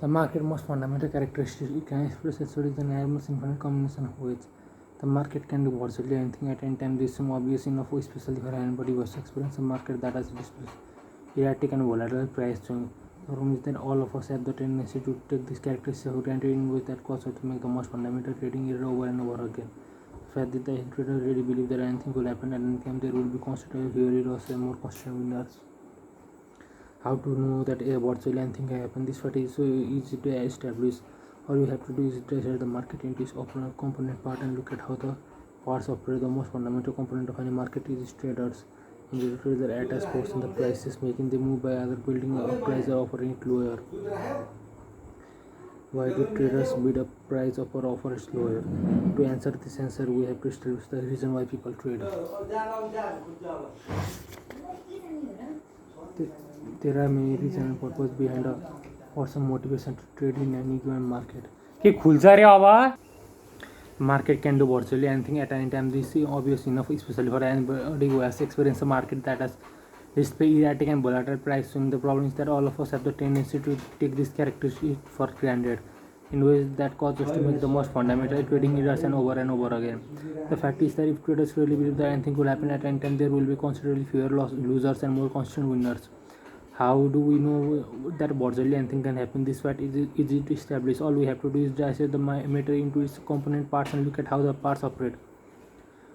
The market most fundamental characteristic it can express its reason in almost infinite combination of ways. The market can do virtually anything at any time. This is obvious enough, especially for anybody who has experienced a market that has displays erratic and volatile price swing. The problem is that all of us have the tendency to take these characteristics for granted in ways that cause us to make the most fundamental trading error over and over again. The fact that the trader really believe that anything could happen at any time, there will be constantly fewer errors and more constant winners. How to know that a virtually anything can happen? This fact is so easy to establish. All you have to do is dissect the market into its component part and look at how the parts operate. The most fundamental component of any market is traders. In the trader act as force in the prices, making them move by either building a price or offering it lower. Why do traders bid a price up or offer it lower? To answer this answer, we have to establish the reason why people trade. There are many reasons and purpose behind a person motivation to trade in any given market. के खुल जा रे आवाज? Market can do virtually anything at any time. This is obvious enough, especially for anybody who has experienced a market that has display erratic and volatile price swing. The problem is that all of us have the tendency to take this characteristic for granted in ways that cause us to make the most fundamental trading errors and over again. The fact is that if traders really believe that anything could happen at any time, there will be considerably fewer losers and more constant winners. How do we know that virtually anything can happen? This fact is easy to establish. All we have to do is dissect the matter into its component parts and look at how the parts operate.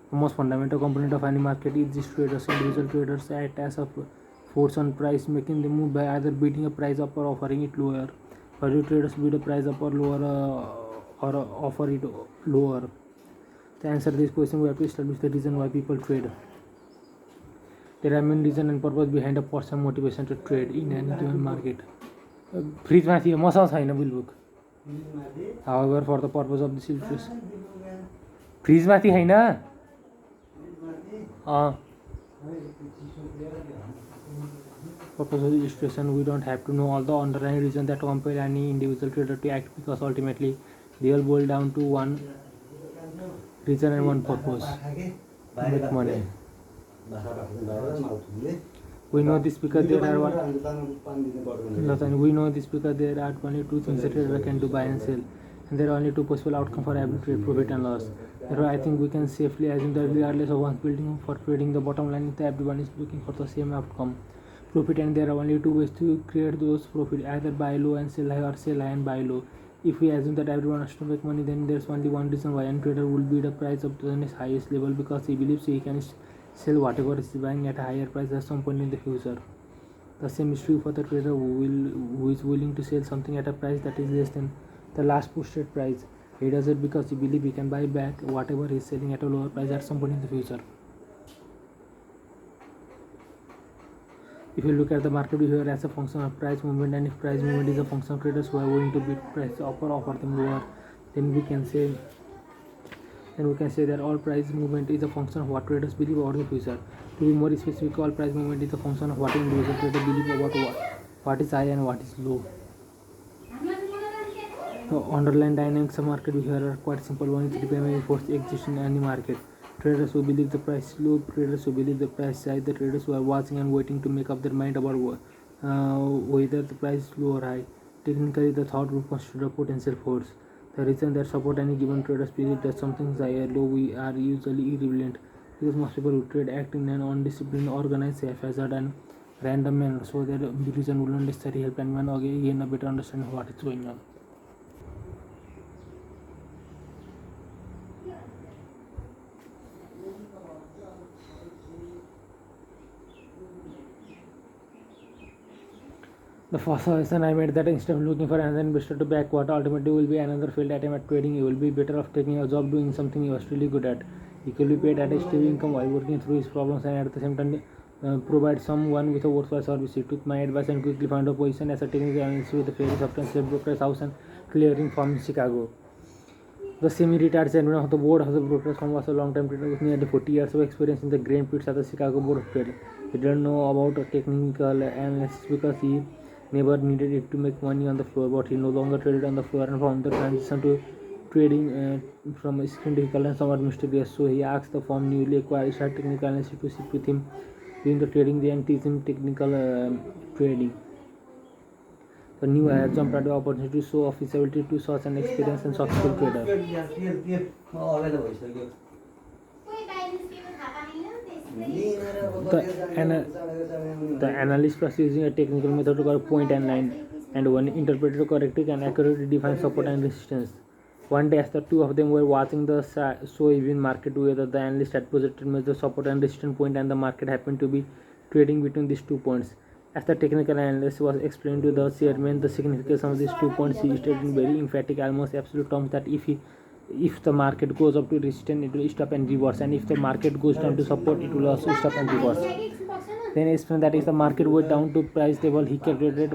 The most fundamental component of any market is these traders. Individual traders act as a force on price, making them move by either bidding a price up or offering it lower. Why do traders bid a price up or lower or offer it lower? To answer this question, we have to establish the reason why people trade. There are many reasons and purpose behind a person's motivation to trade in any given market. फ्रिजमाथि मसँग छैन बुलबुक. However, for the purpose of this illustration, फ्रिजमाथि Hahn. Purpose of the illustration, we don't have to know all the underlying reasons that compel any individual trader to act, because ultimately they all boil down to one reason and one purpose: make money. We know this because there are only two things a trader can do: buy and sell, and there are only two possible outcomes for every trade: profit and loss. Therefore, I think we can safely assume that regardless of one's building for trading, the bottom line is that everyone is looking for the same outcome: profit. And there are only two ways to create those profit: either buy low and sell high, or sell high and buy low. If we assume that everyone has to make money, then there's only one reason why a trader will bid a price up to the highest level: because he believes he can sell whatever is buying at a higher price at some point in the future. The same is true for the trader who is willing to sell something at a price that is less than the last posted price. He does it because he believes he can buy back whatever he is selling at a lower price at some point in the future. If you look at the market behavior as a function of price movement, and if price movement is a function of traders who are willing to bid price up or offer them lower, then we can say that all price movement is a function of what traders believe about the future. To be more specific, all price movement is a function of what individual trader believe about what is high and what is low. The underlying dynamics of market behavior are quite simple. One is the primary force existing in any market: traders who believe the price is low, traders who believe the price is high, the traders who are watching and waiting to make up their mind about whether the price is low or high. Technically, the thought group constitutes a potential force. The reason that support any given traders believe that something is high or low are usually irrelevant, because most people who trade act in an undisciplined, organized, haphazard and random manner, so their reason will not necessarily help anyone gain a better understanding of what is going on. The first suggestion I made, that instead of looking for another investor to back what ultimately will be another failed attempt at trading, you will be better off taking a job doing something you are really good at. He could be paid at a stable income while working through his problems, and at the same time provide someone with a worthwhile service. He took my advice and quickly found a position as a technical analyst with a fairly substantial brokerage house and clearing firm in Chicago. The semi-retired chairman of the board of the brokerage firm was a long-time trader with nearly 40 years of experience in the grain pits at the Chicago Board of Trade. He didn't know about technical analysis because he never needed it to make money on the floor, but he no longer traded on the floor, and found the transition to trading from extremely difficult and somewhat mysterious. So he asked the firm newly acquired technical analyst to sit with him during the trading day and teach him technical trading. The new has jumped at the opportunity to show off his ability to such an experienced and successful trader. The analyst was using a technical method to call point and line, and when interpreted correctly can accurately define support and resistance. One day, as the two of them were watching the soybean market together, the analyst had projected the support and resistance point, and the market happened to be trading between these 2 points. As the technical analyst was explaining to the chairman the significance of these 2 points, he stated in very emphatic, almost absolute terms that if the market goes up to resistance, it will stop and reverse, and if the market goes down to support, it will also stop and reverse. Then he explained that if the market went down to price level he calculated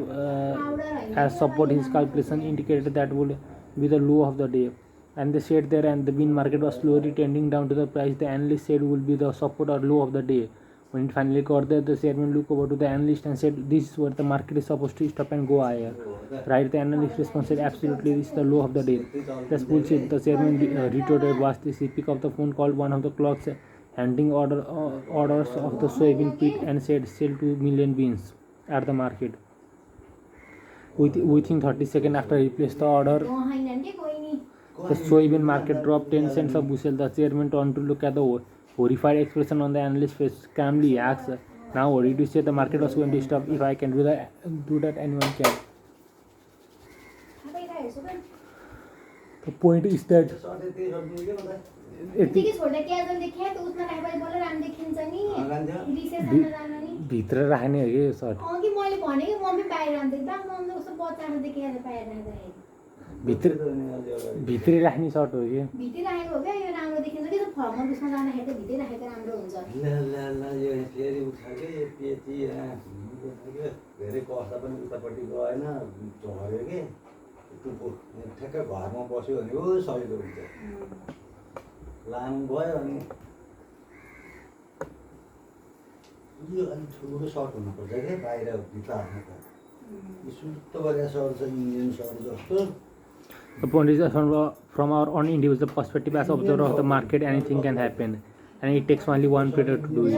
as support, his calculation indicated that would be the low of the day, and they said there, and the bean market was slowly trending down to the price the analyst said would be the support or low of the day. When it finally got there, the chairman looked over to the analyst and said, "This is where the market is supposed to stop and go higher." Right? The analyst responded, "Absolutely, this is the low of the day." "That's bullshit," the chairman retorted. "Was this?" He picked up the phone, called one of the clerks, handing orders of the soybean pit, and said, "Sell 2 million beans at the market." Within 30 seconds after he placed the order, the soybean market dropped 10 cents a bushel. The chairman turned to look at the horrified expression on the analyst's face. Calmly asked, "Now what did you say the market was going to stop? If I can do that, anyone can." The point is that भित्र राख्ने हो कि shirt भित्रै राख्ने shirt हो कि ठ्याक्कै घरमा बस्यो भने हो सजिलो हुन्छ लामो भयो अनि यो अलिक ठुलो सर्ट हुनुपर्छ क्या बाहिर भित्र हाल्नु त सुत्तो गरेर सर्ट छ इन्डियन सर्ट जस्तो. The point is that from our own individual perspective as observer of the market, anything can happen, and it takes only one trader to do it.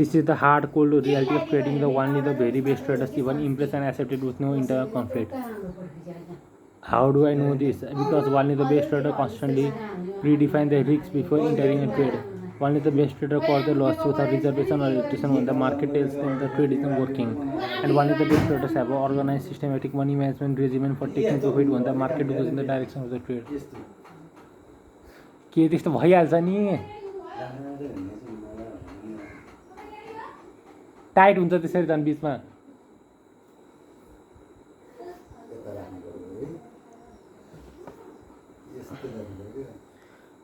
This is the hard, cold reality of trading. The only the very best traders even impress and accept it with no internal conflict. How do I know this? Because only the best trader constantly redefine the risks before entering a trade. Only the best trader calls the loss without reservation or hesitation when the market tells them the trade isn't working. And only the best traders have an organized systematic money management regimen for taking profit when the market goes in the direction of the trade. के त्यस्तो भइहाल्छ नि tight हुन्छ त्यसरी झन् बिचमा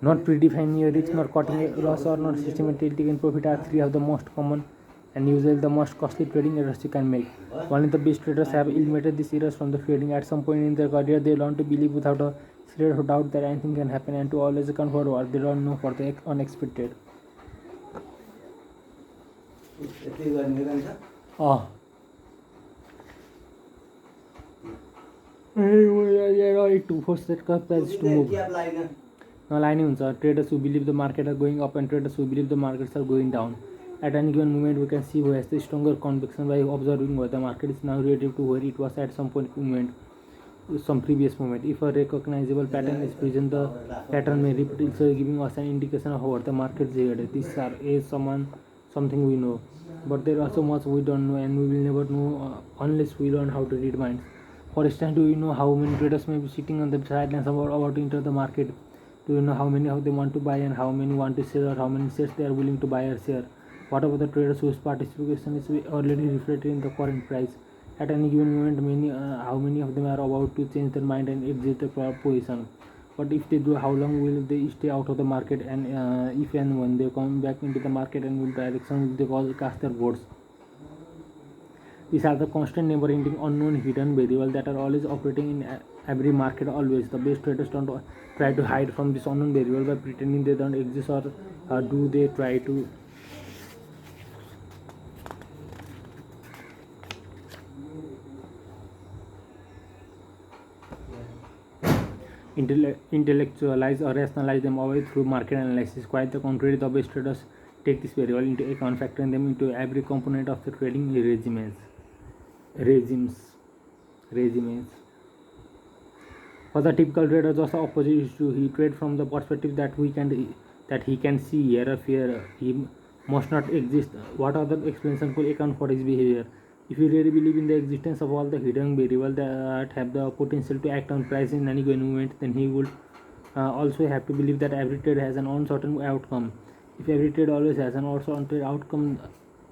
Not predefining a risk, nor cutting a loss, or not systematically taking profit are 3 of the most common and usually the most costly trading errors you can make. Only the best traders have eliminated these errors from the trading. At some point in their career, they learn to believe without a shred of doubt that anything can happen and to always account for what they don't know for the unexpected. To force that price to move. Nalaini huncha. Traders who believe the market are going up and traders who believe the markets are going down. At any given moment, we can see who has the stronger conviction by observing where the market is now relative to where it was at some previous moment. If a recognizable pattern is present, the pattern may repeat itself, giving us an indication of what the market is headed. These are something we know, but there are so much we don't know, and we will never know unless we learn how to read minds. For instance, do you know how many traders may be sitting on the sidelines about to enter the market? Do you know how many of them want to buy and how many want to sell, or how many shares they are willing to buy or share? What about the traders whose participation is already reflected in the current price? At any given moment, how many of them are about to change their mind and exit the position? But if they do, how long will they stay out of the market? And if and when they come back into the market, and which direction will they cast their votes? These are the constant, never-ending, unknown, hidden variables that are always operating in every market. Always, the best traders don't try to hide from this unknown variable by pretending they don't exist, or do they try to? Intellectualize or rationalize them away through market analysis. Quite the contrary, the best traders take this variable into account, factoring them into every component of the trading regimens. regimes. For the typical trader, just the opposite is true. He trades from the perspective that he can see, hear, or fear. He must not exist. What other explanation could account for his behavior? If you really believe in the existence of all the hidden variables that have the potential to act on price in any given moment, then he would also have to believe that every trade has an uncertain outcome. If every trade always has an uncertain outcome,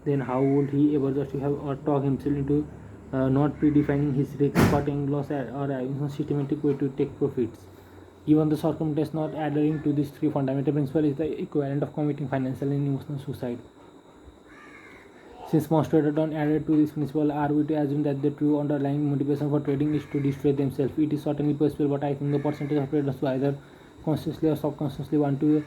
then how would he ever justify or talk himself into not predefining his risk, cutting loss, or having a systematic way to take profits? Given the circumstance, not adhering to these three fundamental principles is the equivalent of committing financial and emotional suicide. Since most traders don't adhere to this principle, are we to assume that the true underlying motivation for trading is to destroy themselves? It is certainly possible, but I think the percentage of traders who either consciously or subconsciously want to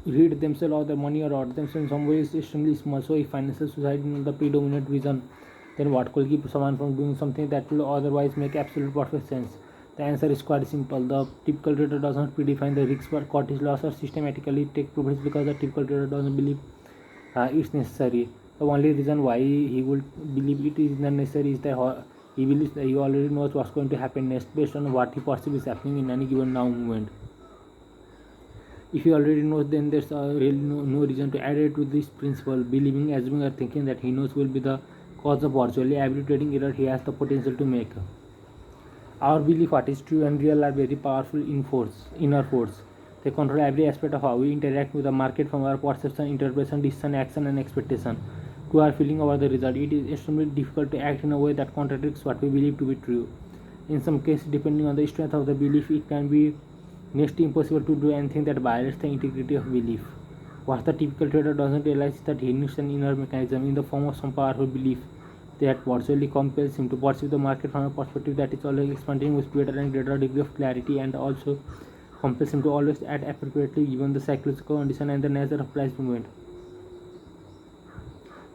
rid themselves of their money or hurt themselves in some way is extremely small. So, if financial suicide is the predominant reason, then what could keep someone from doing something that will otherwise make absolute perfect sense? The answer is quite simple. The typical trader does not predefine the risks but cut his loss or systematically take profits because the typical trader doesn't believe it's necessary. The only reason why he would believe it is not necessary is that he believes that he already knows what's going to happen next based on what he perceives is happening in any given now moment. If he already knows, then there's really no reason to adhere to this principle. Believing, assuming, or thinking that he knows will be the cause of virtually every trading error he has the potential to make. Our belief, what is true and real, are very powerful inner force. They control every aspect of how we interact with the market, from our perception, interpretation, decision, action, and expectation to our feeling over the result. It is extremely difficult to act in a way that contradicts what we believe to be true. In some cases, depending on the strength of the belief, it can be next to impossible to do anything that violates the integrity of belief. What the typical trader doesn't realize is that he needs an inner mechanism in the form of some powerful belief that virtually compels him to perceive the market from a perspective that is always expanding with greater and greater degree of clarity, and also compels him to always act appropriately given the psychological condition and the nature of price movement.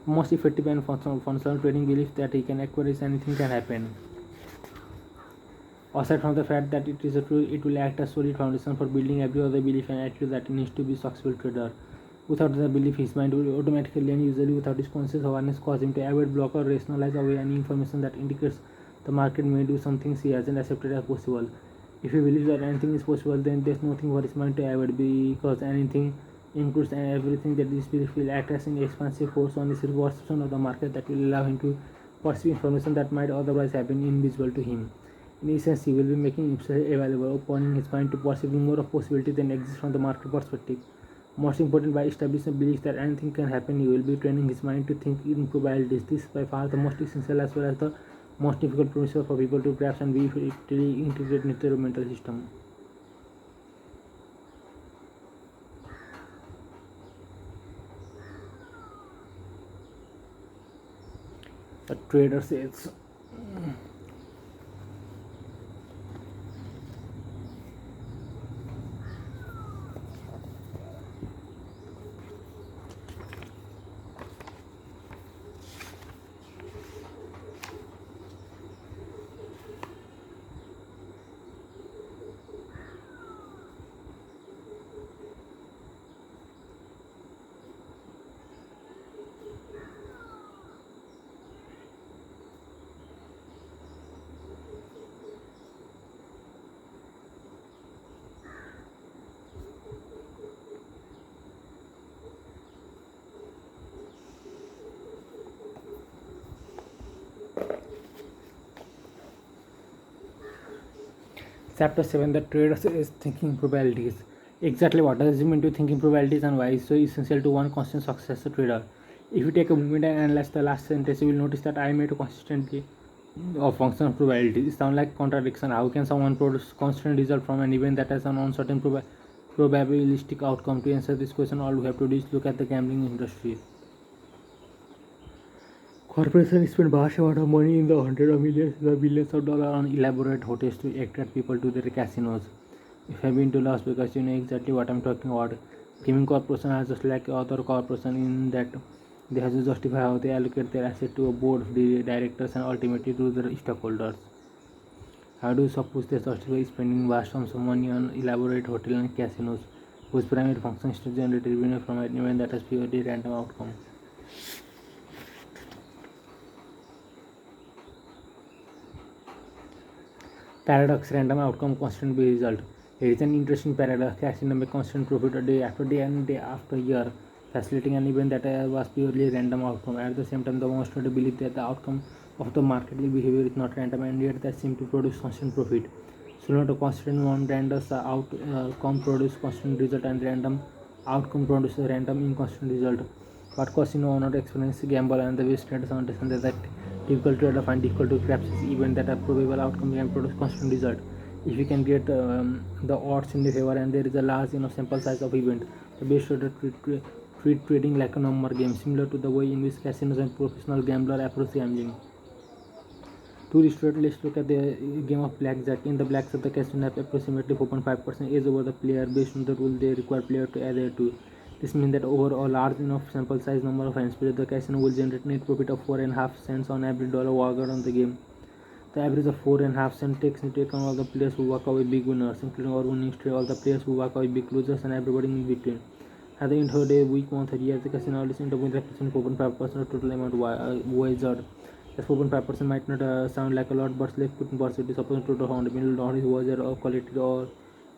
Most effective and functional trading believes that he can acquire anything can happen. Aside from the fact that it is a true, it will act as solid foundation for building every other belief and attitude that needs to be a successful trader. Without the belief, his mind will automatically and usually without his conscious awareness cause him to avoid, block, or rationalize away any information that indicates the market may do something he hasn't accepted as possible. If he believes that anything is possible, then there's nothing for his mind to avoid, because anything includes everything. That this belief will act as an expansive force on his perception of the market that will allow him to perceive information that might otherwise have been invisible to him. In essence, he will be making himself available, opening his mind to perceiving more of possibility than exists from the market perspective. Most important, by establishing belief that anything can happen, he will be training his mind to think in probabilities. This is by far the most essential as well as the most difficult principle for people to grasp and be effectively integrate into their mental system. The trader says, Chapter 7, the trader is thinking probabilities. Exactly what does it mean to thinking probabilities and why it's so essential to one constant success as a trader? If you take a moment and analyze the last sentence, you will notice that I made consistently of function of probability. It sounds like contradiction. How can someone produce constant result from an event that has an uncertain probabilistic outcome? To answer this question, all we have to do is look at the gambling industry. Corporations spend vast amount of money in the hundreds of millions, the billions of dollars on elaborate hotels to attract people to their casinos. If you have been to Las Vegas, you know exactly what I'm talking about. Gaming corporations are just like other corporations in that they have to justify how they allocate their assets to a board of directors and ultimately to their stockholders. How do you suppose they justify spending vast sums of money on elaborate hotels and casinos, whose primary function is to generate revenue from an event that has purely random outcome? Paradox, random outcome, constant result. Here is an interesting paradox. Casino make constant profit day after day and day after year, facilitating an event that was purely random outcome. At the same time, the most to believe that the outcome of the market behavior is not random, and yet that seem to produce constant profit. So, not a constant non-random outcome produce constant result, and random outcome produce a random inconstant result. What casino owner experience gamble and the waste traders understand that difficult to find difficult to grasp this event that a probable outcome can produce constant result. If you can get the odds in the favor and there is a large enough sample size of event, the best trader treat trading like a number game, similar to the way in which casinos and professional gambler approach gambling. To illustrate, let's look at the game of blackjack. In the blackjack, the casino have approximately 4.5% edge over the player based on the rule they require player to adhere to. This means that over a large enough sample size number of hands played, the casino will generate net profit of 4.5 cents on every dollar wagered on the game. The average of 4.5 cents takes into account all the players who walk away big winners, including our winning streak, all the players who walk away big losers, and everybody in between. At the end of the day, week 130, the casino always end up with representing 4.5% of total amount wagered. As 4.5% might not sound like a lot, but let's put in percentage. Suppose total $100 million wager or quality or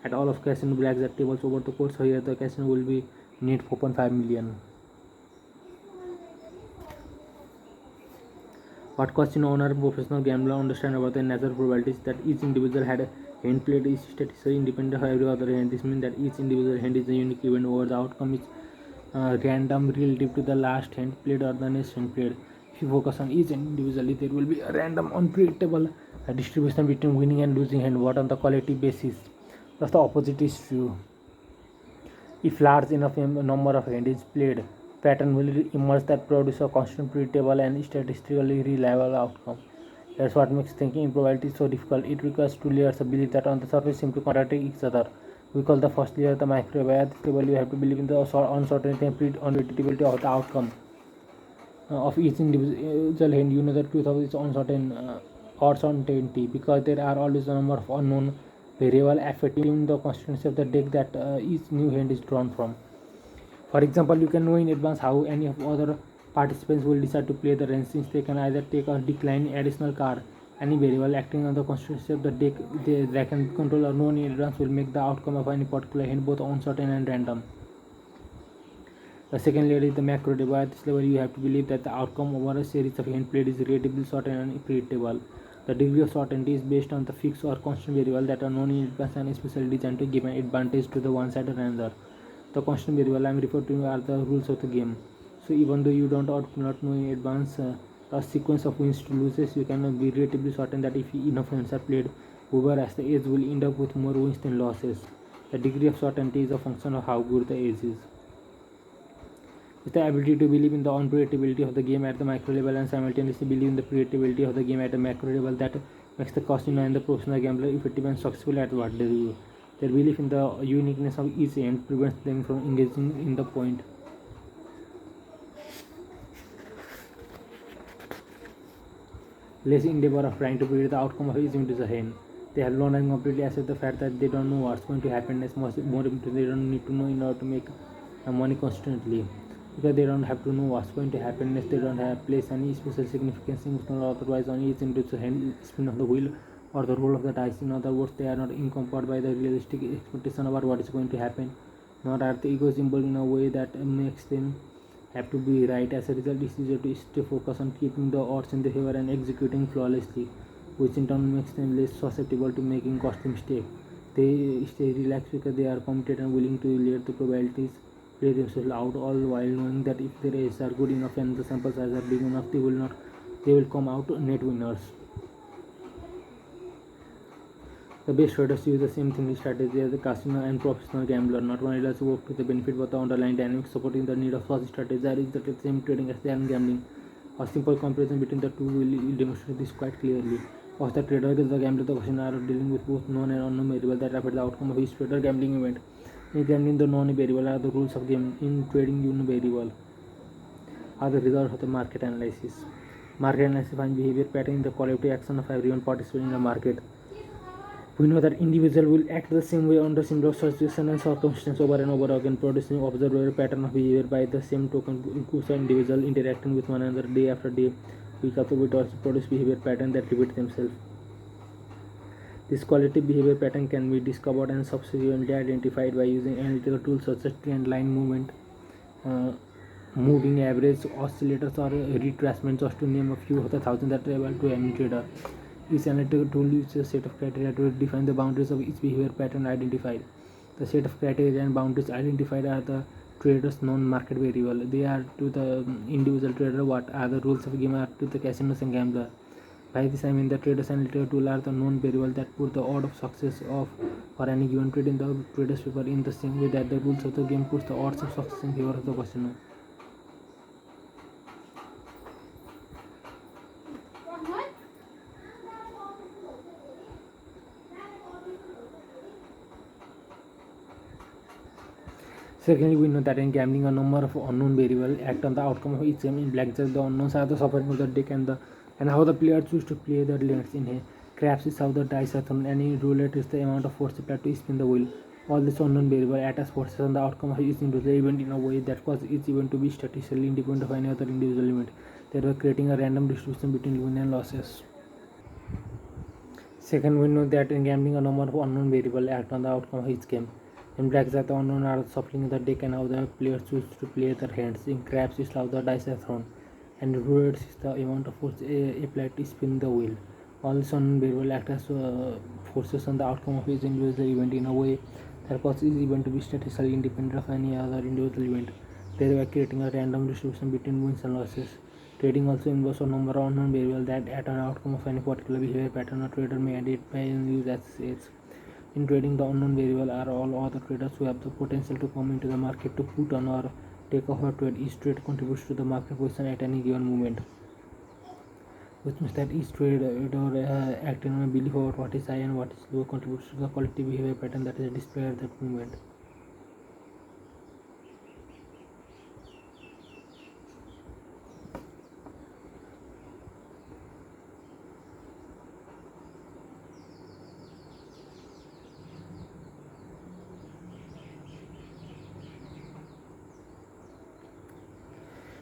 at all of casino blackjack tables over the course of a year, the casino will be net 4.5 million. What casino owner and professional gambler understand about the natural probabilities that each individual had a hand played is statistically independent of every other hand. This means that each individual hand is a unique event over the outcome is random relative to the last hand played or the next hand played. If you focus on each individually, there will be a random, unpredictable distribution between winning and losing hand, what on the quality basis. Thus, the opposite is true. If large enough number of hands is played, pattern will emerge that produce a constant, predictable, and statistically reliable outcome. That's what makes thinking in probability so difficult. It requires two layers of belief that on the surface seem to contradict each other. We call the first layer the microwave. At this level, you have to believe in the uncertainty and unpredictability of the outcome of each individual hand. You know the truth of its uncertainty because there are always a number of unknown variable affecting the consistency of the deck that each new hand is drawn from. For example, you can know in advance how any of other participants will decide to play the range, since they can either take or decline additional card. Any variable acting on the consistency of the deck they can control or known in advance will make the outcome of any particular hand both uncertain and random. The second layer is the macro level. At this level, you have to believe that the outcome over a series of hand played is relatively certain and predictable. The degree of certainty is based on the fixed or constant variable that are known in advance and especially designed to give an advantage to the one side or another. The constant variable I am referring to are the rules of the game. So even though you don't or not know in advance a sequence of wins to losses, you can be relatively certain that if enough hands are played, whoever has the edge will end up with more wins than losses. The degree of certainty is a function of how good the edge is. It's the ability to believe in the unpredictability of the game at the micro level and simultaneously believe in the predictability of the game at the macro level that makes the casino and the professional gambler effective and successful at what they do. Their belief in the uniqueness of each end prevents them from engaging in the point. Less endeavor of trying to predict the outcome of each event is a hand. They have learned and completely accept the fact that they don't know what's going to happen. As more important, they don't need to know in order to make money constantly. Because they don't have to know what's going to happen unless they don't have place any special significance, emotional or otherwise, on each individual hand spin of the wheel or the roll of the dice. In other words, they are not encumbered by the realistic expectation about what is going to happen, nor are the egos involved in a way that makes them have to be right. As a result, it's easier to stay focused on keeping the odds in their favor and executing flawlessly, which in turn makes them less susceptible to making costly mistakes. They stay relaxed because they are committed and willing to let the probabilities play themselves out, all while knowing that if their races are good enough and the sample size are big enough, they will come out net winners. The best traders use the same thinking strategy as the casino and professional gambler. Not only does it work to the benefit but the underlying dynamics supporting the need of such strategies are the same trading as they are in gambling. A simple comparison between the two will demonstrate this quite clearly. As the trader against the gambler, the casino are dealing with both known and unknown variables that affect the outcome of each trader gambling event. In gambling, the known variable are the rules of game. In trading, unknown variable are the results of the market analysis. Market analysis finds behavior pattern in the collective action of everyone participating in the market. We know that individuals will act the same way under similar situations and circumstances over and over again, producing observable pattern of behavior. By the same token, groups of individuals interacting with one another day after day, week after week, also produce behavior patterns that repeat themselves. This qualitative behavior pattern can be discovered and subsequently identified by using analytical tools such as trend line movement, uh, moving average, oscillators, or retracements, just to name a few of the thousands that are available to any trader. Each analytical tool uses a set of criteria to define the boundaries of each behavior pattern identified. The set of criteria and boundaries identified are the trader's non-market variable. They are to the individual trader what are the rules of the game are to the casinos and gambler. By this I mean the trader's analytical tool are the known variable that put the odds of success of for any given trade in the trader's paper in the same way that the rules of the game puts the odds of success in favor of the casino. Secondly, we know that in gambling, a number of unknown variables act on the outcome of each game. In blackjack, the unknowns are the suffering of the deck and how the player choose to play the limits. In craps is how the dice are thrown, and in roulette is the amount of force applied to spin the wheel. All these unknown variables attach forces on the outcome of each individual event in a way that causes each event to be statistically independent of any other individual event, thereby creating a random distribution between win and losses. Second, we know that in gambling, a number of unknown variables act on the outcome of each game. In blackjack, the unknown are shuffling the deck and how the players choose to play their hands. In craps, it's how the dice are thrown. And in roulette, is the amount of force applied to spin the wheel. All these unknown variables act as forces on the outcome of each individual event in a way that causes each event to be statistically independent of any other individual event, thereby creating a random distribution between wins and losses. Trading also involves a number of unknown variables that add an outcome of any particular behavior pattern a trader may identify and use as its. In trading, the unknown variable are all other traders who have the potential to come into the market to put on or take off a trade. Each trade contributes to the market position at any given moment, which means that each trader acting on a belief about what is high and what is low contributes to the collective behavior pattern that is displayed at that moment.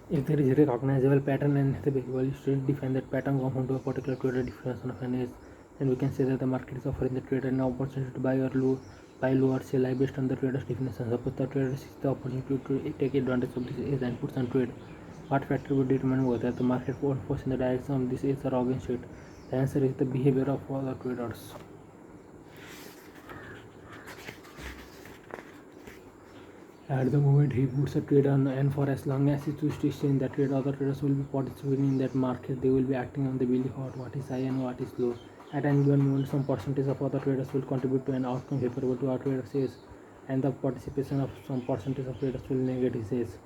If there is a recognizable pattern and the variable is to define that pattern conform to a particular trader definition of an edge, then we can say that the market is offering the trader an opportunity to buy low or sell high based on the trader's definition. Suppose the trader sees the opportunity to take advantage of this edge and puts on trade. What factor would determine whether the market will force in the direction of this edge or against it? The answer is the behavior of all the traders. At the moment he puts a trade on, and for as long as he chooses to stay in that trade, other traders will be participating in that market. They will be acting on the belief of what is high and what is low. At any given moment, some percentage of other traders will contribute to an outcome favorable to our trader says, and the participation of some percentage of traders will negate his says.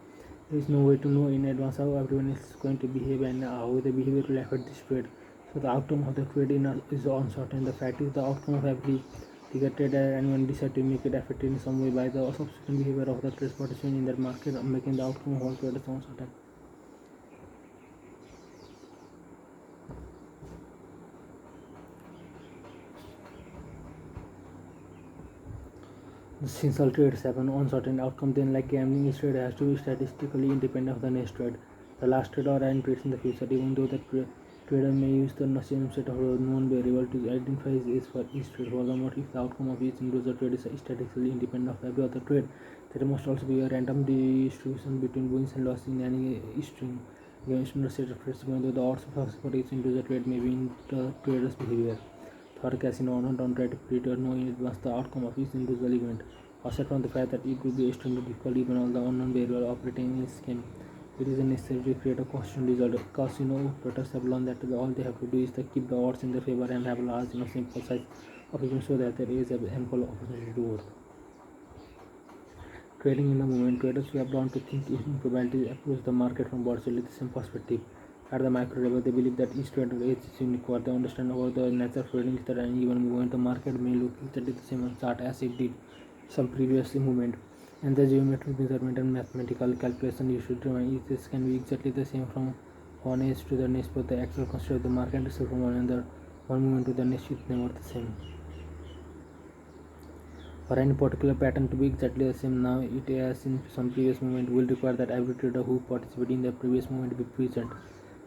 There is no way to know in advance how everyone is going to behave and how the behavior will affect this trade. So the outcome of the trade is uncertain. The fact is the outcome of every ticket trader anyone decide to make it affected in some way by the subsequent behavior of the trade participant in that market, making the outcome of all traders uncertain. Since all trades have an uncertain outcome, then like gambling, each trade has to be statistically independent of the next trade. The last trade or any trades in the future, even though the trader may use the same set of known variable to identify his edge for each trade. Furthermore, if the outcome of each individual trade is statistically independent of every other trade, there must also be a random distribution between wins and losses in any string. Given similar set of trades, even though the odds of success for each individual trade may be in the trader's behavior. Third, casino owner don't try to predict or know in advance the outcome of each individual event. Aside from the fact that it would be extremely difficult even all the unknown variable operating in a scheme, it is necessary to create a constant result. Casino operators have learned that all they have to do is to keep the odds in their favor and have a large sample size of events so that there is ample opportunity to work. Trading in the moment, traders who have learned to think in probability approach the market from virtually the same perspective. At the micro level, they believe that each trader is unique. What they understand about the nature of trading is that any given moment the market may look exactly the same on chart as it did some previous movement, and the geometric measurement and mathematical calculation used to determine if this can be exactly the same from one edge to the next, but the actual construct of the market is from one moment to the next is never the same. For any particular pattern to be exactly the same now it as in some previous movement will require that every trader who participated in the previous movement be present.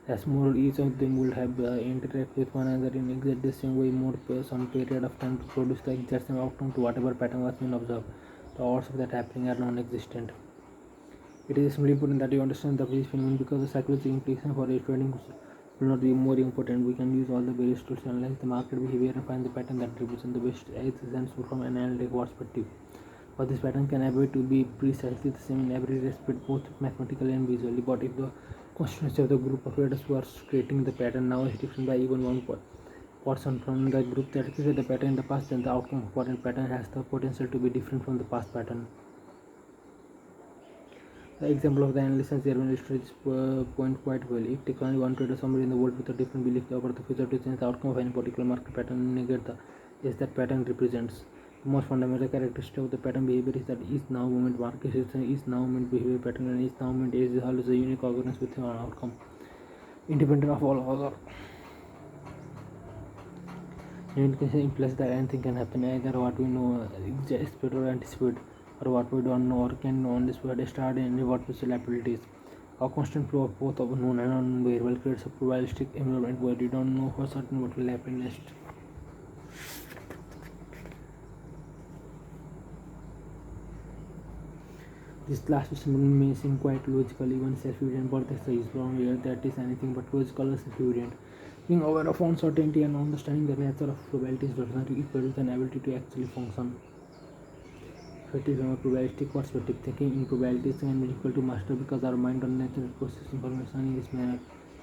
As more, each of them would have interact with one another in exactly the same way, more some period of time to produce the exact same outcome to whatever pattern was being observed. The odds of that happening are non-existent. It is extremely important that you understand the this phenomenon because the psychological implication for trading will not be more important. We can use all the various tools to analyze the market behavior and find the pattern that represents the best existence from an analytical perspective. But this pattern can avoid to be precisely the same in every respect, both mathematically and visually. But if the constituency of the group of traders who are creating the pattern now is different by even one person from the group that created the pattern in the past, then the outcome of current pattern has the potential to be different from the past pattern. The example of the analysis here illustrates this point quite well. If take only one trader somewhere in the world with a different belief about the future to change the outcome of any particular market pattern and negate the yes that pattern represents. The most fundamental characteristic of the pattern behavior is that each now moment market system, each now moment behavior pattern, and each now moment is always a unique occurrence with an outcome, independent of all other. Uniqueness implies that anything can happen, either what we know, expect or anticipate, or what we don't know or can know on this word start and reward special abilities. A constant flow of both of known and unknown variable creates a probabilistic environment where you don't know for certain what will happen next. This last statement may seem quite logical, even self-evident, but this is wrong here. That is anything but logical or self-evident. Being aware of uncertainty and understanding the nature of probabilities does not equal an ability to actually function. Effective from a probabilistic perspective, thinking in probabilities can be difficult to master because our mind does not process information in this manner.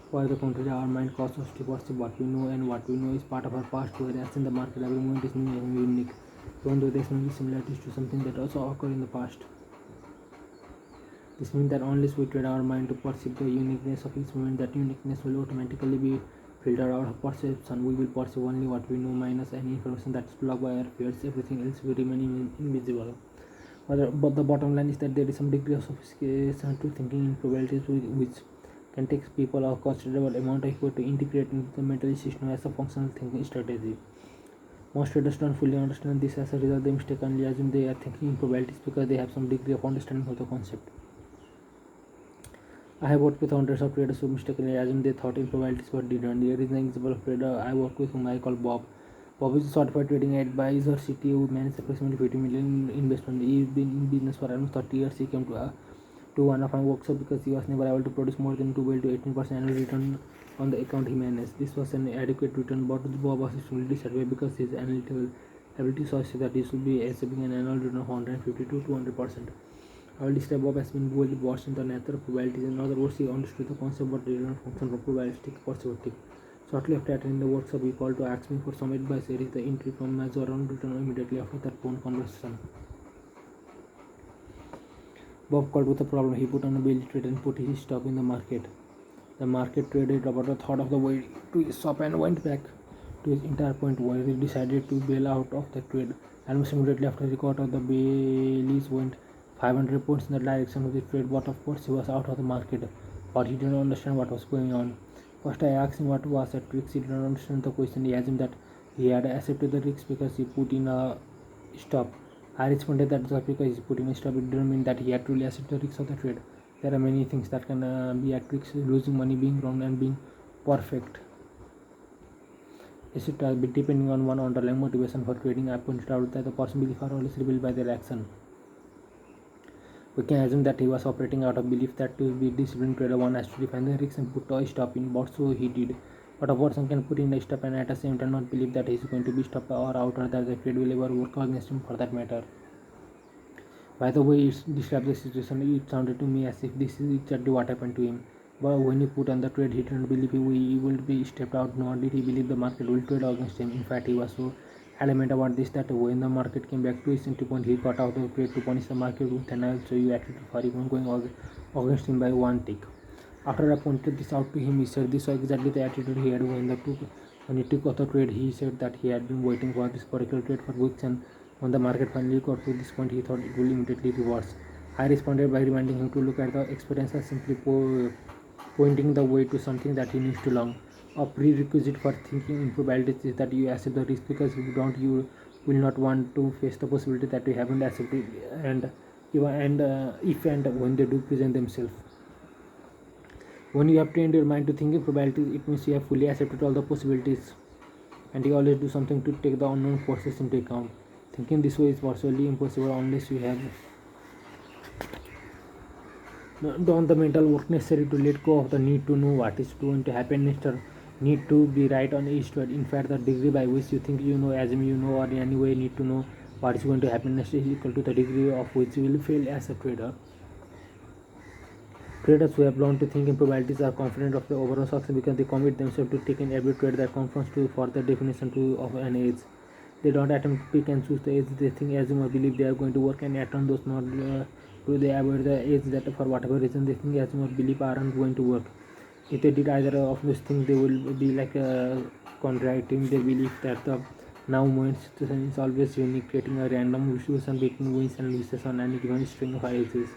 Quite the contrary, our mind causes us to perceive what we know, and what we know is part of our past, whereas in the market every moment is new and unique, even though there may be similarities to something that also occurred in the past. This means that unless we train our mind to perceive the uniqueness of each moment, that uniqueness will automatically be filtered out of perception. We will perceive only what we know minus any information that is blocked by our fears. Everything else will remain invisible. But the bottom line is that there is some degree of sophistication to thinking in probabilities which can take people a considerable amount of effort to integrate into the mental system as a functional thinking strategy. Most traders don't fully understand this. As a result, they mistakenly assume they are thinking in probabilities because they have some degree of understanding of the concept. I have worked with hundreds of traders who mistakenly assumed they thought in probabilities but didn't. Here is an example of trader I work with whom I call Bob. Bob is a certified trading advisor, CTO, who manages approximately 50 million investment. He's been in business for around 30 years. He came to one of my workshops because he was never able to produce more than 12 to 18% annual return on the account he managed. This was an adequate return, but Bob was extremely dissatisfied because his analytical ability suggested that he should be achieving an annual return of 150 to 200%. I will describe Bob has been well versed in the nature of probabilities. In other words, he understood the concept but did not function from probabilistic perspective. Shortly after attending the workshop, he called to ask me for some advice. Here is the entry from my journal written immediately after that phone conversation. Bob called with a problem. He put on a belly trade and put his stop in the market. The market traded about a third of the way to his stop and went back to his entire point where he decided to bail out of the trade. Almost immediately after the cut of the bellies went 500 points in the direction of the trade, but of course he was out of the market. But he did not understand what was going on. First I asked him what was at risk. He did not understand the question. He assumed that he had accepted the risk because he put in a stop. I responded that just because he put in a stop, it didn't mean that he had truly accepted the risk of the trade. There are many things that can be at risk: losing money, being wrong, and being perfect. Etc. Depending on one underlying motivation for trading, I pointed out that the person belief are always revealed by their action. We can assume that he was operating out of belief that to be disciplined trader one has to define the risks and put a stop in, but so he did. But a person can put in a stop and at the same time not believe that he is going to be stopped or out or that the trade will ever work against him for that matter. By the way it described the situation, it sounded to me as if this is exactly what happened to him. But when he put on the trade, he didn't believe he will be stepped out, nor did he believe the market will trade against him. In fact, he was so adamant about this that when the market came back to his entry point, he got out of the trade to punish the market with an I will show you attitude for even going against him by one tick. After I pointed this out to him, he said this was exactly the attitude he had when he took off the trade. He said that he had been waiting for this particular trade for weeks, and when the market finally got to this point, he thought it would immediately reverse. I responded by reminding him to look at the experience as simply pointing the way to something that he needs to learn. A prerequisite for thinking in probabilities is that you accept the risk, because if you don't, you will not want to face the possibility that you haven't accepted, and if and when they do present themselves. When you have trained your mind to think in probabilities, it means you have fully accepted all the possibilities, and you always do something to take the unknown forces into account. Thinking this way is virtually impossible unless you have done the mental work necessary to let go of the need to know what is going to happen next or need to be right on each trade. In fact, the degree by which you think you know, assume you know, or in any way need to know what is going to happen next is equal to the degree of which you will fail as a trader. Traders who have learned to think in probabilities are confident of the overall success because they commit themselves to taking every trade that confronts to further definition of an edge. They don't attempt to pick and choose the edge they think, assume, or believe they are going to work, and act on those not do they avoid the edge that for whatever reason they think, assume, or believe aren't going to work. If they did either of those things, they will be like contradicting their belief that the now moment situation is always unique, creating a random distribution between wins and losses on any given string of edges.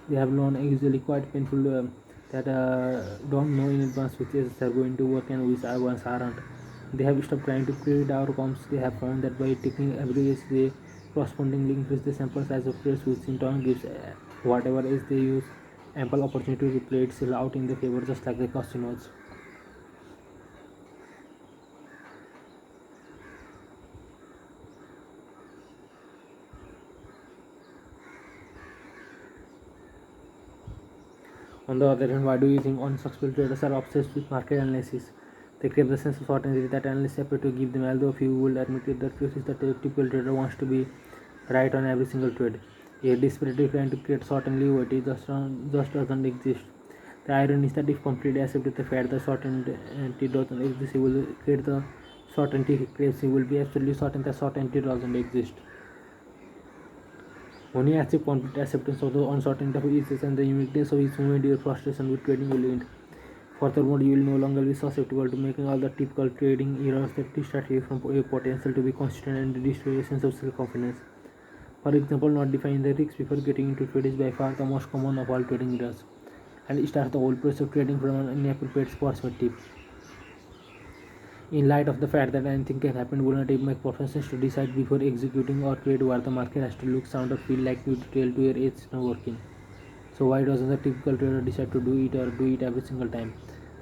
They have learned usually quite painful that don't know in advance which edges are going to work and which ones aren't. They have stopped trying to predict outcomes. They have found that by taking every edge, they correspondingly increase the sample size of trades, which in turn gives whatever edge they use ample opportunity to play itself out in their favor, just like the casinos. On the other hand, why do you think unsuccessful traders are obsessed with market analysis? They crave the sense of certainty that analysts appear to give them, although few will admit it. The truth is that a typical trader wants to be right on every single trade. Yet desperately trying to create certainty what it just doesn't exist. The irony is that if completely accepted the fact that certainty doesn't exist, he will create the certainty he craves. He will be absolutely certain that certainty doesn't exist. When you achieve complete acceptance of the uncertainty of each and the uniqueness of each moment, your frustration with trading will end. Furthermore, you will no longer be susceptible to making all the typical trading errors that distract you from your potential to be consistent and destroy your sense of self-confidence. For example, not defining the risks before getting into trade is by far the most common of all trading errors, and it starts the whole process of trading from an inappropriate perspective. In light of the fact that anything can happen, wouldn't it make perfect sense to decide before executing or trade where the market has to look, sound, or feel like you tell to your it's not working? So why doesn't the typical trader decide to do it or do it every single time?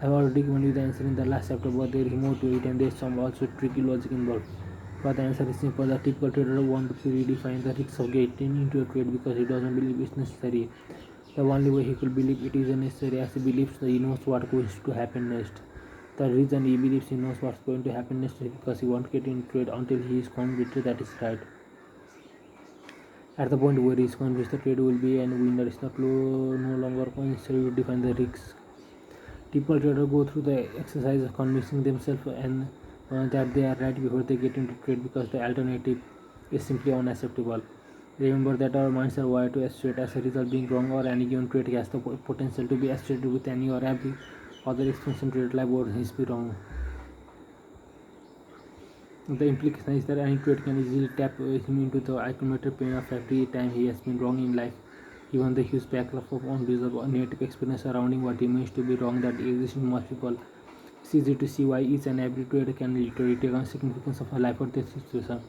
I've already given you the answer in the last chapter, but there is more to it and there's some also tricky logic involved. But the answer is simple. The typical trader wants to redefine the risks of getting into a trade because he doesn't believe it's necessary. The only way he could believe it is necessary as he believes that he knows what's going to happen next. The reason he believes he knows what's going to happen next is because he won't get into trade until he is convinced that is right. At the point where he is convinced the trade will be and winner is not no longer necessary to define the risks. Typical traders go through the exercise of convincing themselves and that they are right before they get into trade because the alternative is simply unacceptable. Remember that our minds are wired to associate as a result being wrong or any given trade has the potential to be associated with any or every other extension trade life or his be wrong. The implication is that any trade can easily tap him into the accumulated pain of every time he has been wrong in life. Even the huge backlog of unresolved negative experience surrounding what he means to be wrong that exists in most people. It's easy to see why each and every trade can literally take on significance of a life or death situation.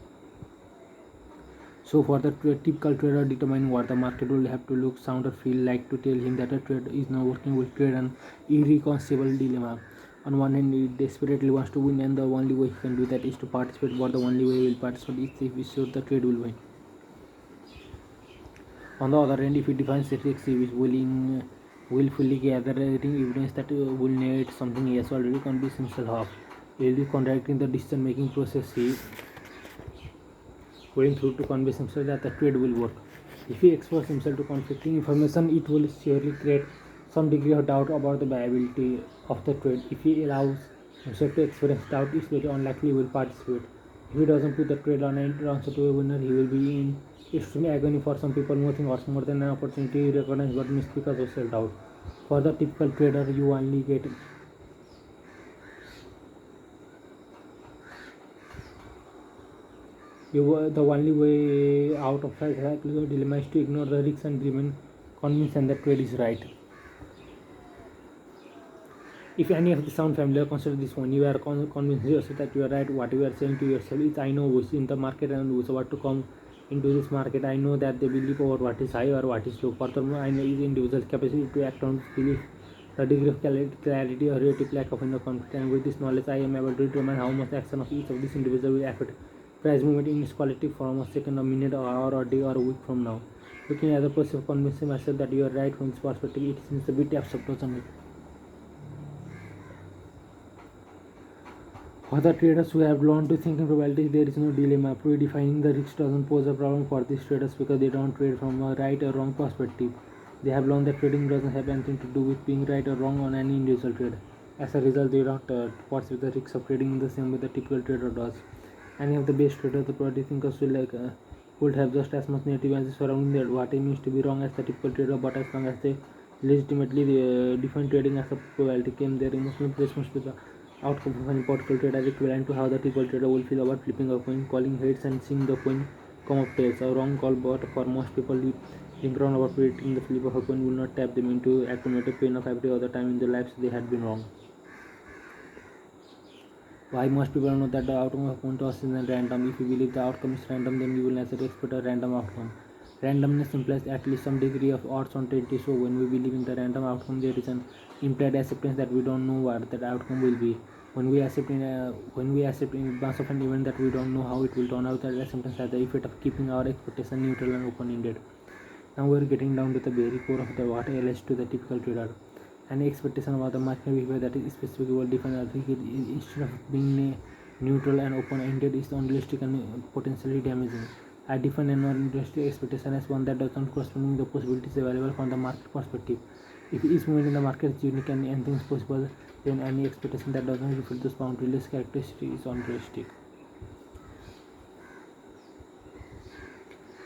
So for the typical trader, determining what the market will have to look, sound, or feel like to tell him that a trade is not working will create an irreconcilable dilemma. On one hand, he desperately wants to win, and the only way he can do that is to participate, but the only way he will participate is if he is sure the trade will win. On the other hand, if he defines the risks, he is willfully gathering evidence that will negate something he has already convinced himself of. He will be contradicting the decision making process he going through to convince himself that the trade will work. If he exposes himself to conflicting information, it will surely create some degree of doubt about the viability of the trade. If he allows himself to experience doubt, it's very unlikely he will participate. If he doesn't put the trade on and runs to a winner, he will be in extreme agony. For some people, nothing hurts more than an opportunity recognized but missed because of self-doubt. For the typical trader, you only get the only way out of that dilemma is to ignore the risks and remain convinced that the trade is right. If any of this sound familiar, consider this one. You are convinced yourself that you are right. What you are saying to yourself is, I know who's in the market and who's about to come into this market. I know that they believe over what is high or what is low. Furthermore, I know each individual's capacity to act on this belief the degree of clarity or relative lack of inner conflict, and with this knowledge I am able to determine how much action of each of these individuals will affect price movement in its quality from a second, a minute, or hour, or day, or a week from now. Looking at the process of convincing myself that you are right from this perspective, it seems a bit absurd, doesn't it? For the traders who have learned to think in probabilities, there is no dilemma. Predefining the risk doesn't pose a problem for these traders because they don't trade from a right or wrong perspective. They have learned that trading doesn't have anything to do with being right or wrong on any individual trade. As a result, they don't perceive the risks of trading in the same way the typical trader does. Any of the best traders, the probability thinkers, would have just as much native answers surrounding that what it means to be wrong as the typical trader, but as long as they legitimately define trading as a probability game, their emotional response to the outcome of any particular trade as equivalent to how the typical trader will feel about flipping a coin, calling heads and seeing the coin come up tails. A wrong call, but for most people, think around about predicting the flip of a coin will not tap them into accumulated pain of every other time in their lives they had been wrong. Why most people know that the outcome of a coin toss is random. If you believe the outcome is random, then you will naturally expect a random outcome. Randomness implies at least some degree of odds on 20, so when we believe in the random outcome, there is an implied acceptance that we don't know what that outcome will be. When we accept in advance of an event that we don't know how it will turn out, that acceptance has the effect of keeping our expectation neutral and open-ended. Now we are getting down to the very core of the what relates to the typical trader. Any expectation about the market behavior that is specifically well defined, I think instead of being neutral and open-ended is unrealistic and potentially damaging. I define an unrealistic expectation as one that does not correspond with the possibilities available from the market perspective. If each movement in the market is unique and anything is possible, then any expectation that does not reflect those boundaryless characteristics is unrealistic.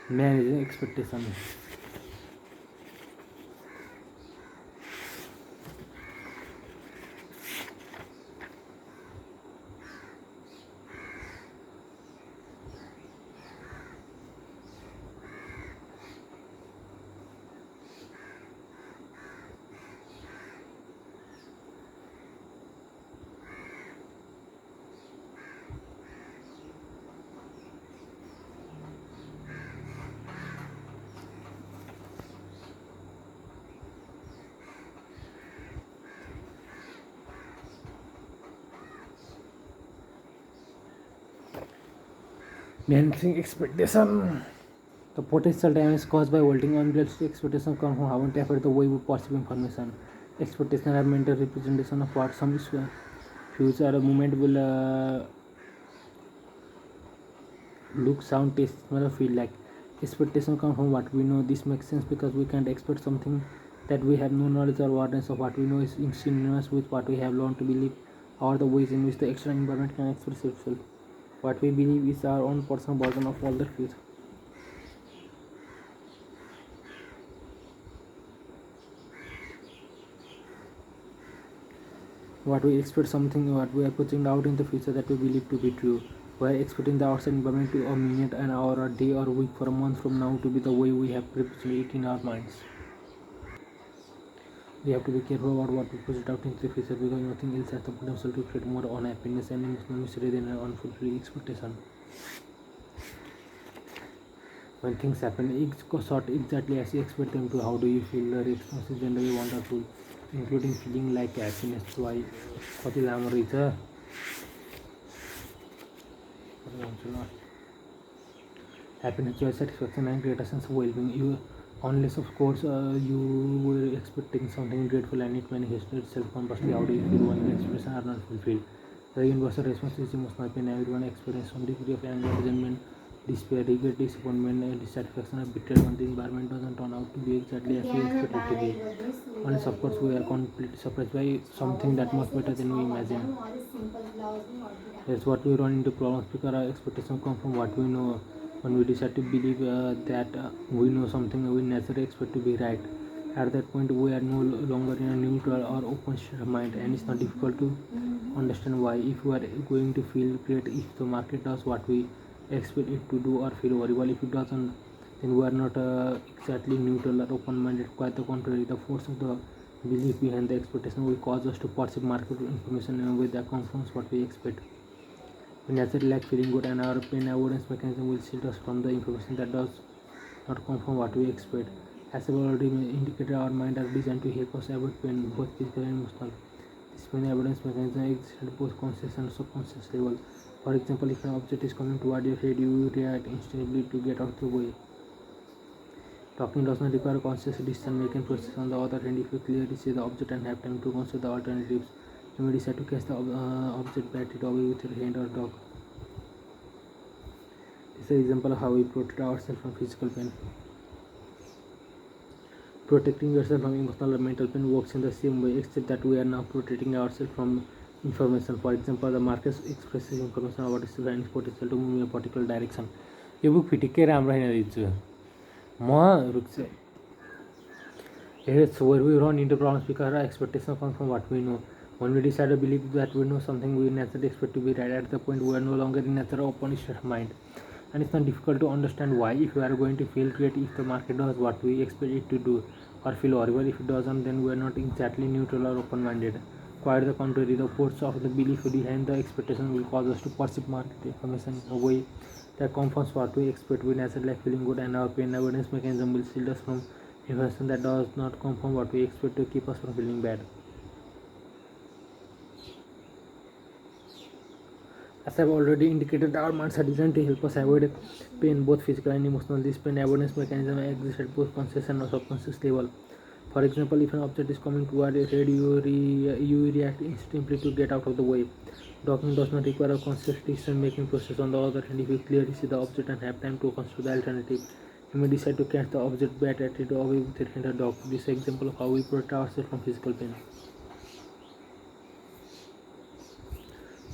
Managing expectation. Managing expectation. The potential damage caused by holding unrealistic expectations comes from how we interpret the way we perceive information. Expectations are mental representation of what some future movement will look, sound, taste, smell, or feel like. Expectations come from what we know. This makes sense because we can't expect something that we have no knowledge or awareness of. What we know is synonymous with what we have learned to believe, or the ways in which the external environment can express itself. What we believe is our own personal version of all the truth. What we expect something, what we are putting out in the future that we believe to be true. We are expecting the outside environment to a minute, an hour, a day, or a week, for a month from now to be the way we have represented it in our minds. We have to be careful about what we project out into the future because nothing else has the potential to create more unhappiness and emotional misery than an unfulfilled expectation. When things happen sort exactly as you expect them to, how do you feel? The response is generally wonderful, including feeling like happiness, joy, कति लामो रहेछ happiness, joy, satisfaction, and greater sense of well-being. You, unless of course you were expecting something grateful and it manifested itself conversely. How do you feel when the expressions are not fulfilled? The universal response is emotional pain. Everyone experiences some degree of anger, resentment, despair, regret, disappointment, and dissatisfaction, or betrayal when the environment doesn't turn out to be exactly as we expect it to be. Unless of course we are completely surprised by something that much better than we imagine. That's what we run into problems because our expectations come from what we know. When we decide to believe that we know something, we naturally expect to be right. At that point, we are no longer in a neutral or open state of mind, and it's not difficult to understand why. If we are going to feel great if the market does what we expect it to do, or feel horrible if it doesn't, then we are not exactly neutral or open-minded. Quite the contrary, the force of the belief behind the expectation will cause us to perceive market information in a way that confirms what we expect. We naturally like feeling good, and our pain avoidance mechanism will shield us from the information that does not come from what we expect. As I've already indicated, our mind are designed to help us avoid pain, both physical and emotional. This pain avoidance mechanism exists at both conscious and subconscious level. For example, if an object is coming toward your head, you react instantly to get out of the way. Talking does not require a conscious decision-making process. On the other hand, if you clearly see the object and have time to consider the alternatives, you may decide to catch the object, bat it away with your hand or dog. This is an example of how we protect ourselves from physical pain. Protecting yourself from emotional or mental pain works in the same way, except that we are now protecting ourselves from information. For example, the market expresses information about its and potential to move in a particular direction. यो book फिटिक्कै राम्रो होइन दिन्छु म रुक्छु. It's where we run into problems because our expectations come from what we know. When we decide to believe that we know something, we naturally expect to be right. At the point we are no longer in natural open state of mind. And it's not difficult to understand why. If we are going to feel great if the market does what we expect it to do, or feel horrible if it doesn't, then we are not exactly neutral or open-minded. Quite the contrary, the force of the belief behind the expectation will cause us to perceive market information in a way that confirms what we expect. We naturally like feeling good, and our pain avoidance mechanism will shield us from information that does not confirm what we expect to keep us from feeling bad. As I've already indicated, our minds are designed to help us avoid pain, both physical and emotional. This pain avoidance mechanism exists at both conscious and subconscious level. For example, if an object is coming toward your head, you react instantly to get out of the way. Docking does not require a conscious decision-making process. On the other hand, if you clearly see the object and have time to consider the alternative, you may decide to catch the object, bat at it away with your hand or dog. This is an example of how we protect ourselves from physical pain.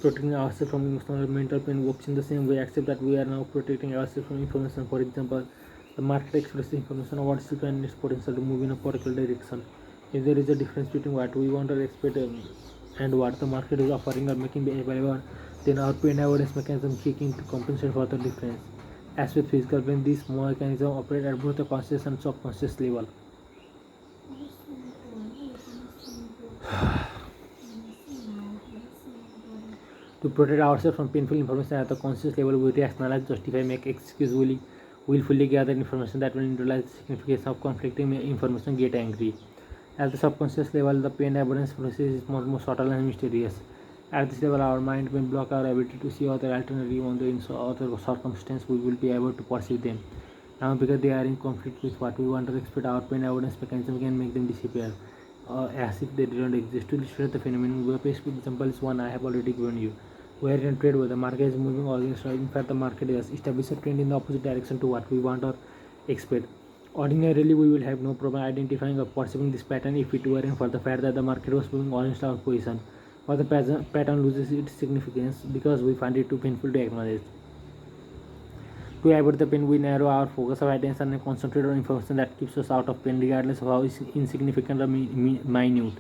Protecting ourselves from emotional or mental pain works in the same way, except that we are now protecting ourselves from information. For example, the market expresses information about itself and its potential to move in a particular direction. If there is a difference between what we want or expect and what the market is offering or making available, then our pain avoidance mechanism kick in to compensate for the difference. As with physical pain, this mechanism operates at both the conscious and subconscious level. To protect ourselves from painful information at the conscious level, we rationalize, justify, make excuse, willfully gather information that will neutralize the significance of conflicting information, get angry. At the subconscious level, the pain avoidance process is much more subtle and mysterious. At this level, our mind may block our ability to see other alternatives on the other circumstances. We will be able to perceive them. Now, because they are in conflict with what we want to expect, our pain avoidance mechanism can make them disappear, as if they didn't exist. To illustrate the phenomenon, the best example is one I have already given you. Where in trade where the market is moving against, in fact the market has established a trend in the opposite direction to what we want or expect. Ordinarily, we will have no problem identifying or perceiving this pattern if it weren't for the fact that the market was moving against our position. But the pattern loses its significance because we find it too painful to acknowledge. To avoid the pain, we narrow our focus of attention and concentrate on information that keeps us out of pain, regardless of how insignificant or minute.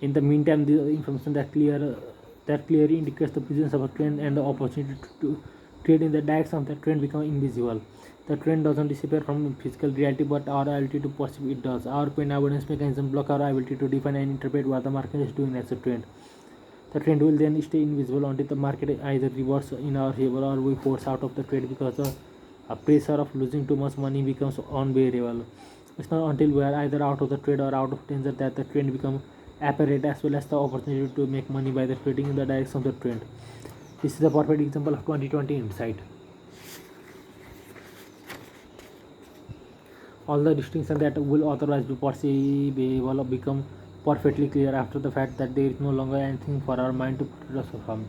In the meantime, the information that clearly indicates the presence of a trend and the opportunity to trade in the direction of the trend become invisible. The trend doesn't disappear from physical reality, but our ability to perceive it does. Our pain avoidance mechanism block our ability to define and interpret what the market is doing as a trend. The trend will then stay invisible until the market either reverses in our favor or we force out of the trade because the pressure of losing too much money becomes unbearable. It's not until we are either out of the trade or out of danger that the trend becomes apparent, as well as the opportunity to make money by the trading in the direction of the trend. This is a perfect example of 2020 insight. All the distinctions that will otherwise be perceivable become perfectly clear after the fact that there is no longer anything for our mind to protect us from.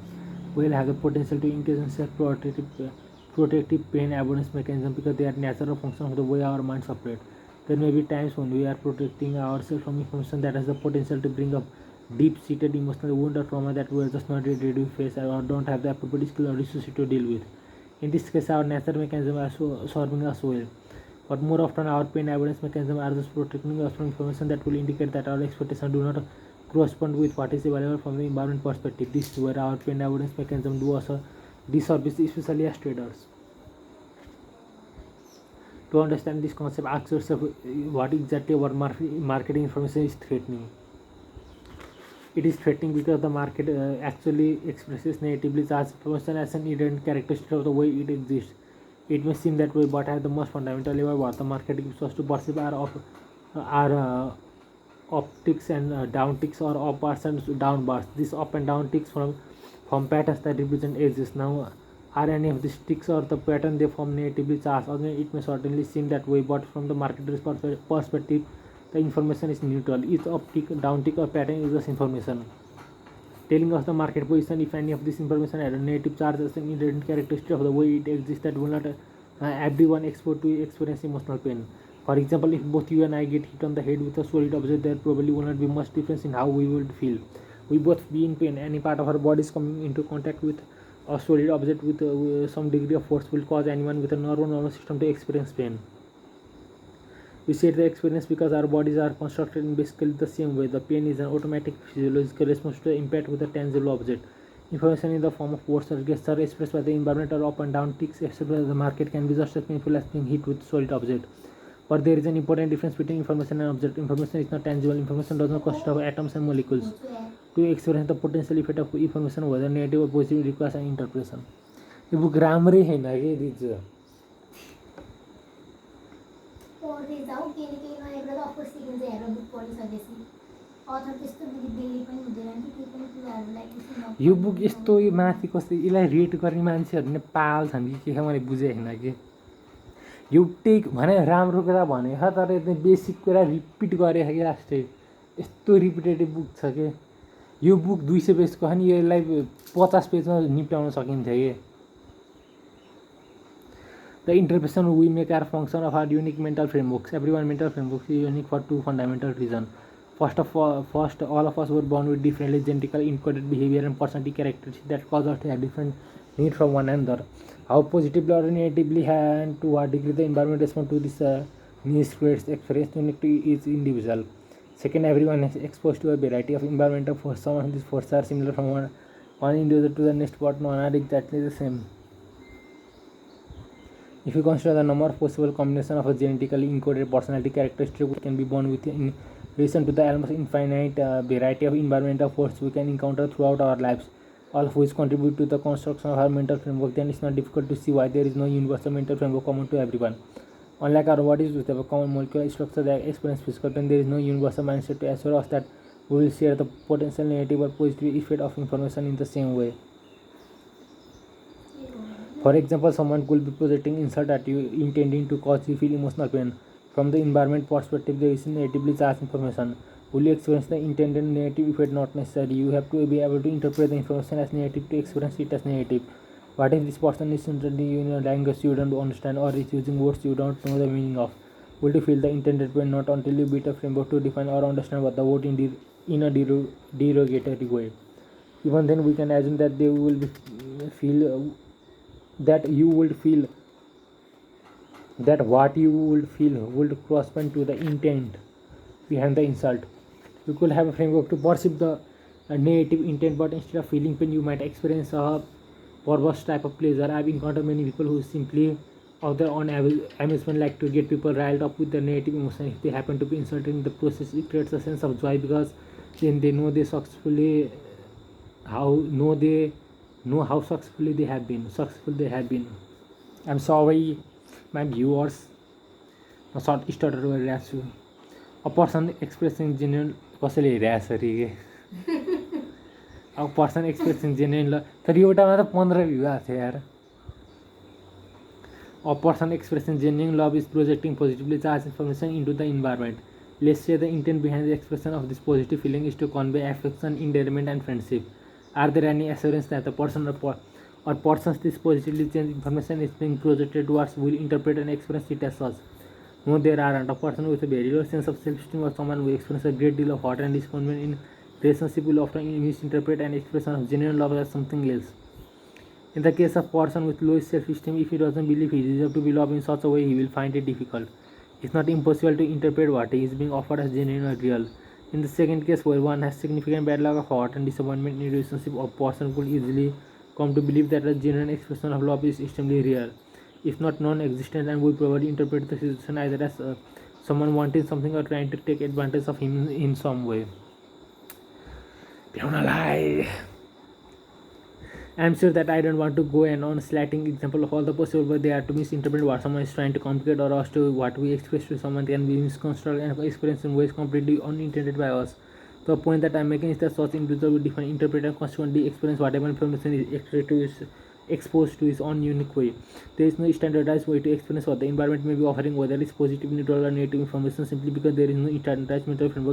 We will have the potential to engage in self-protective pain avoidance mechanism because they are natural function of the way our minds operate. There may be times when we are protecting ourselves from information that has the potential to bring up deep-seated emotional wound or trauma that we are just not ready to face or don't have the appropriate skill or resources to deal with. In this case, our natural mechanism are serving us well. But more often, our pain avoidance mechanism are just protecting us from information that will indicate that our expectations do not correspond with what is available from the environment perspective. This is where our pain avoidance mechanism do us a disservice, especially as traders. To understand this concept, ask yourself what exactly our marketing information is threatening. It is threatening because the market actually expresses negatively charged information as an inherent characteristic of the way it exists. It may seem that way, but at the most fundamental level, what the market gives us to perceive are upticks and downticks, or upwards and downwards. These up and down ticks from patterns that represent edges. Now, are any of these ticks or the pattern they form negatively charged? Again, it may certainly seem that way, but from the marketer's perspective, the information is neutral. Each up tick, down tick, or pattern is just information telling us the market position. If any of this information had a negative charge as an inherent characteristic of the way it exists, that will not everyone exposed to experience emotional pain. For example, if both you and I get hit on the head with a solid object, there probably will not be much difference in how we would feel. We both be in pain. Any part of our bodies coming into contact with a solid object with some degree of force will cause anyone with a nervous system to experience pain. We share the experience because our bodies are constructed in basically the same way. The pain is an automatic physiological response to the impact with a tangible object. Information in the form of words or gestures expressed by the environment or up and down ticks expressed by the market can be just as painful as being hit with solid object. But there is an important difference between information and object. Information is not tangible. Information does not consist of atoms and molecules. To experience the potential effect of information, whether negative or positive, requires an interpretation. Yo book राम्रै छैन कि these पढ्दै जाऊ केही न केही नयाँ कुरा अफकोर्स सिकिन्छ हेरेर बुक पढिसकेपछि अथर त्यस्तो बिल्ली पनि हुँदैन कि केही पनि कुराहरूलाई यो बुक यस्तो माथि कस्तो यसलाई रेट गर्ने मान्छेहरू नै पाल छन् कि के मैले बुझेको छैन कि एउटै भने राम्रो कुरा भनेको छ तर यति बेसिक कुरा रिपिट गरेको छ कि लास्टै यस्तो रिपिटेटिभ बुक छ कि यो बुक 200 पेजको छ नि यसलाई 50 पेजमा निप्टाउन सकिन्थ्यो कि The interpretation we make are function of our unique mental frameworks. Everyone's mental framework is unique for two fundamental reasons. First, all of us were born with differently genetically encoded behavior and personality characteristics that cause us to have different needs from one another. How positively or negatively and to what degree the environment responds to this needs creates experience unique to each individual. Second, everyone is exposed to a variety of environmental forces. Some of these forces are similar from one individual to the next, but none are exactly the same. If you consider the number of possible combinations of a genetically encoded personality characteristic we can be born with in relation to the almost infinite variety of environmental forces we can encounter throughout our lives, all of which contribute to the construction of our mental framework, then it's not difficult to see why there is no universal mental framework common to everyone. Unlike our bodies which have a common molecular structure that experience physical pain, there is no universal mindset to assure us that we will share the potential negative or positive effect of information in the same way. For example, someone could be projecting insult at you, intending to cause you feel emotional pain. From the environment perspective, there is negatively charged information. Will you experience the intended negative effect? Not necessarily. You have to be able to interpret the information as negative to experience it as negative. What if this person is insulting you in a language you don't understand or is using words you don't know the meaning of? Will you feel the intended pain? Not until you build a framework to define or understand what the word in a derogatory way. Even then, we can assume that they will that you would feel that what you would feel would correspond to the intent behind the insult. You could have a framework to perceive the negative intent, but instead of feeling pain, you might experience a perverse type of pleasure. I've encountered many people who simply, of their own amusement, like to get people riled up with the negative emotion. If they happen to be insulted in the process, it creates a sense of joy because then they know they know how successful they have been. I'm sorry my viewers, म सर्ट starter गरिरहेको छु. A person expressing genuine कसैले हेरिरहेको छ अरे के अब पर्सन एक्सप्रेसिङ जेन्युन ल तर एउटामा त 15 भ्यू आएको थियो यार. A person expressing genuine love is projecting positively charged information into the environment. Let's say the intent behind the expression of this positive feeling is to convey affection, endearment and friendship. Are there any assurance that the person or persons this positively changed information is being projected towards will interpret and express it as such? No, there aren't. A person with a very low sense of self-esteem or someone who experiences a great deal of hurt and disappointment in relationship will often misinterpret an expression of genuine love as something else. In the case of a person with low self-esteem, if he doesn't believe he deserves to be loved in such a way, he will find it difficult. It's not impossible to interpret what is being offered as genuine or real. In the second case, where one has significant bad luck of hurt and disappointment in a relationship, a person could easily come to believe that a genuine expression of love is extremely rare, if not non-existent, and would probably interpret the situation either as someone wanting something or trying to take advantage of him in some way. I'm sure that I don't want to go and on slating example of all the possible, but they are to misinterpret what someone is trying to complicate or us to what we express to someone can be misconstrued and experienced in ways completely unintended by us. The point that I'm making is that such individuals will different interpret and consequently experience whatever information is exposed to his own unique way. There is no standardized way to experience what the environment may be offering, whether it's positive, neutral, or negative information, simply because there is no standardized method of framework